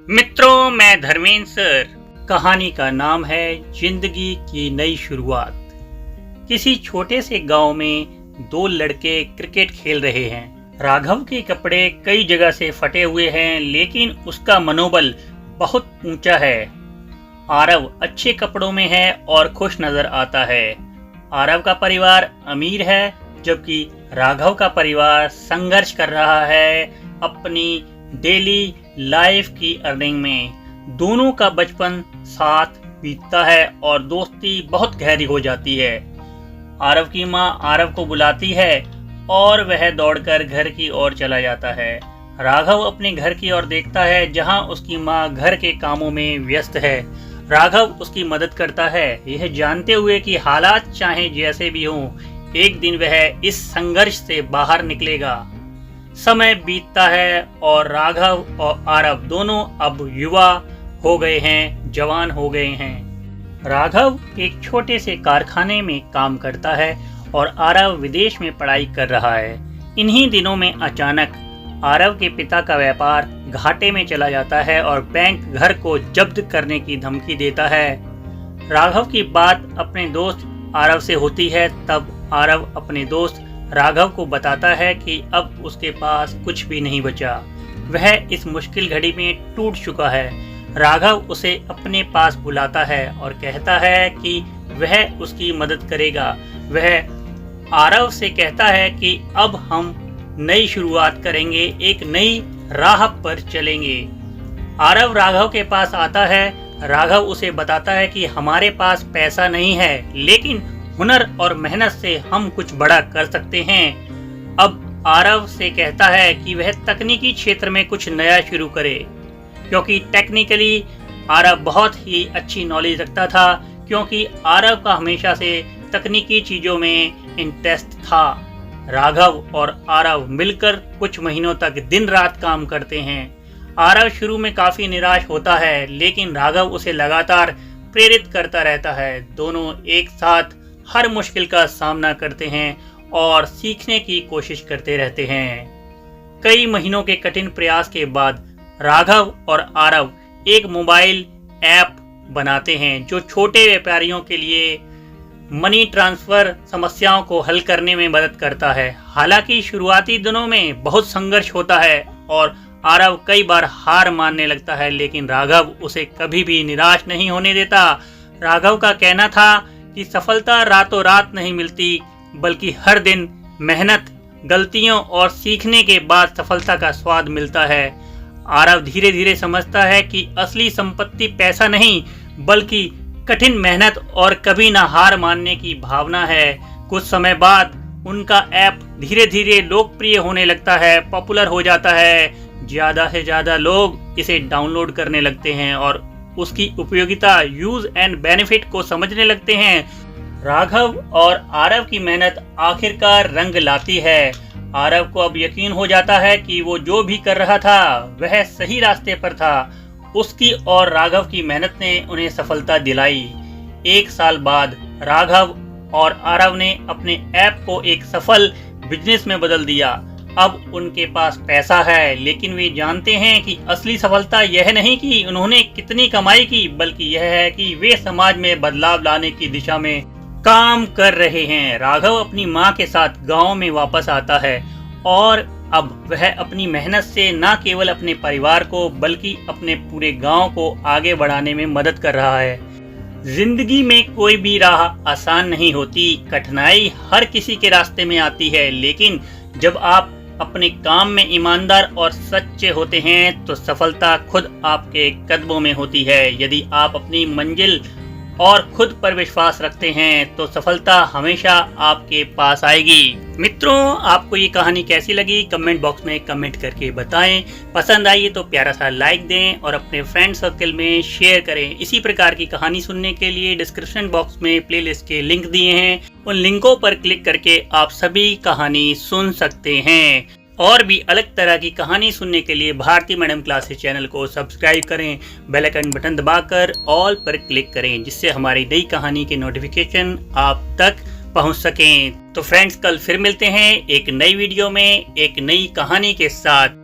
मित्रों, मैं धर्मेंद्र सर। कहानी का नाम है जिंदगी की नई शुरुआत। किसी छोटे से गांव में दो लड़के क्रिकेट खेल रहे हैं। राघव के कपड़े कई जगह से फटे हुए हैं, लेकिन उसका मनोबल बहुत ऊंचा है। आरव अच्छे कपड़ों में है और खुश नजर आता है। आरव का परिवार अमीर है, जबकि राघव का परिवार संघर्ष कर रहा है अपनी डेली लाइफ की अर्निंग में। दोनों का बचपन साथ बीतता है और दोस्ती बहुत गहरी हो जाती है। आरव की माँ आरव को बुलाती है और वह दौड़कर घर की ओर चला जाता है। राघव अपने घर की ओर देखता है, जहाँ उसकी माँ घर के कामों में व्यस्त है। राघव उसकी मदद करता है, यह जानते हुए कि हालात चाहे जैसे भी हों, एक दिन वह इस संघर्ष से बाहर निकलेगा। समय बीतता है और राघव और आरव दोनों अब युवा हो गए हैं, जवान हो गए हैं। राघव एक छोटे से कारखाने में काम करता है और आरव विदेश में पढ़ाई कर रहा है। इन्हीं दिनों में अचानक आरव के पिता का व्यापार घाटे में चला जाता है और बैंक घर को जब्त करने की धमकी देता है। राघव की बात अपने दोस्त आरव से होती है। तब आरव अपने दोस्त राघव को बताता है कि अब उसके पास कुछ भी नहीं बचा। वह इस मुश्किल घड़ी में टूट चुका है। राघव उसे अपने पास बुलाता है और कहता है कि वह उसकी मदद करेगा। वह आरव से कहता है कि अब हम नई शुरुआत करेंगे, एक नई राह पर चलेंगे। आरव राघव के पास आता है। राघव उसे बताता है कि हमारे पास पैसा नहीं है, लेकिन हुनर और मेहनत से हम कुछ बड़ा कर सकते हैं। अब आरव से कहता है कि वह तकनीकी क्षेत्र में कुछ नया शुरू करे, क्योंकि टेक्निकली आरव बहुत ही अच्छी नॉलेज रखता था, क्योंकि आरव का हमेशा से तकनीकी चीज़ों में इंटरेस्ट था। राघव और आरव मिलकर कुछ महीनों तक दिन रात काम करते हैं। आरव शुरू में काफ़ी निराश होता है, लेकिन राघव उसे लगातार प्रेरित करता रहता है। दोनों एक साथ हर मुश्किल का सामना करते हैं और सीखने की कोशिश करते रहते हैं। कई महीनों के कठिन प्रयास के बाद राघव और आरव एक मोबाइल ऐप बनाते हैं, जो छोटे व्यापारियों के लिए मनी ट्रांसफर समस्याओं को हल करने में मदद करता है। हालांकि शुरुआती दिनों में बहुत संघर्ष होता है और आरव कई बार हार मानने लगता है, लेकिन राघव उसे कभी भी निराश नहीं होने देता। राघव का कहना था कि सफलता रातों रात नहीं मिलती, बल्कि हर दिन मेहनत, गलतियों और सीखने के बाद सफलता का स्वाद मिलता है। आरव धीरे धीरे समझता है कि असली संपत्ति पैसा नहीं, बल्कि कठिन मेहनत और कभी ना हार मानने की भावना है। कुछ समय बाद उनका ऐप धीरे धीरे लोकप्रिय होने लगता है, पॉपुलर हो जाता है। ज़्यादा से ज़्यादा लोग इसे डाउनलोड करने लगते हैं और उसकी उपयोगिता, यूज एंड बेनिफिट को समझने लगते हैं। राघव और आरव की मेहनत आखिरकार रंग लाती है। आरव को अब यकीन हो जाता है कि वो जो भी कर रहा था वह सही रास्ते पर था। उसकी और राघव की मेहनत ने उन्हें सफलता दिलाई। 1 साल बाद राघव और आरव ने अपने ऐप को एक सफल बिजनेस में बदल दिया। अब उनके पास पैसा है, लेकिन वे जानते हैं कि असली सफलता यह नहीं कि उन्होंने कितनी कमाई की, बल्कि यह है कि वे समाज में बदलाव लाने की दिशा में काम कर रहे हैं। राघव अपनी मां के साथ गांव में वापस आता है और अब वह अपनी मेहनत से न केवल अपने परिवार को, बल्कि अपने पूरे गांव को आगे बढ़ाने में मदद कर रहा है। जिंदगी में कोई भी राह आसान नहीं होती। कठिनाई हर किसी के रास्ते में आती है, लेकिन जब आप अपने काम में ईमानदार और सच्चे होते हैं तो सफलता खुद आपके कदमों में होती है। यदि आप अपनी मंजिल और खुद पर विश्वास रखते हैं तो सफलता हमेशा आपके पास आएगी। मित्रों, आपको ये कहानी कैसी लगी कमेंट बॉक्स में कमेंट करके बताएं। पसंद आई तो प्यारा सा लाइक दें और अपने फ्रेंड सर्कल में शेयर करें। इसी प्रकार की कहानी सुनने के लिए डिस्क्रिप्शन बॉक्स में प्लेलिस्ट के लिंक दिए हैं, उन लिंकों पर क्लिक करके आप सभी कहानी सुन सकते हैं। और भी अलग तरह की कहानी सुनने के लिए भारती मैडम क्लासेस चैनल को सब्सक्राइब करें, बेल आइकन बटन दबाकर ऑल पर क्लिक करें, जिससे हमारी नई कहानी के नोटिफिकेशन आप तक पहुंच सकें। तो फ्रेंड्स, कल फिर मिलते हैं एक नई वीडियो में एक नई कहानी के साथ।